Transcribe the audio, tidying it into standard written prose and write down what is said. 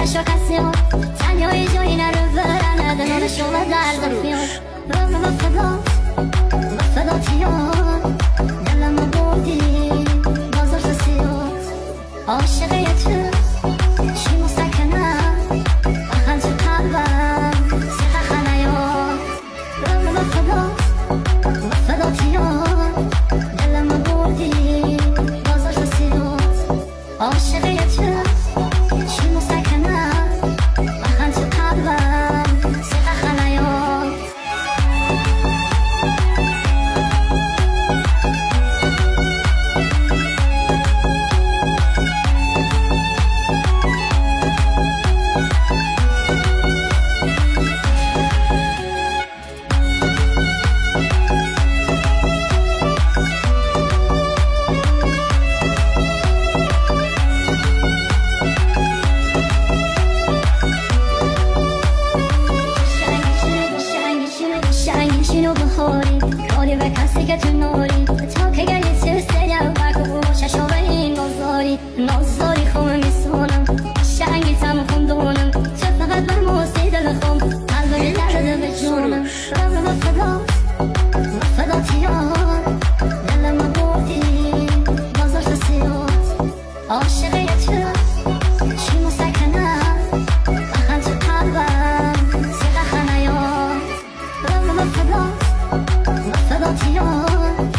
لاش و قسیم تنیای جایی نرو برنده نان شما درد فیون رام و فداتیان دلم بودی بازار سیاد عاشقه تو چی مسکنم بخن تو قلبم سیخه خنیان رام و فداتیان دلم بودی بازار سیاد عاشقه تو چی مسکنم بخن تو قلبم سیخه خنیان شینو بخوری کاری به کسی که تو نوری تا که گلی تو سریم بگو ششا به این نازاری خومه میسونم شنگی تم خوندونم تو فقط بر موسی دل خون قلبی درده به جونم رام و فداتیان دلم بودی بازار سیاد عاشقه تو چی مسکنم بخن تو قلبم سیخه خنیان رام و فداتیان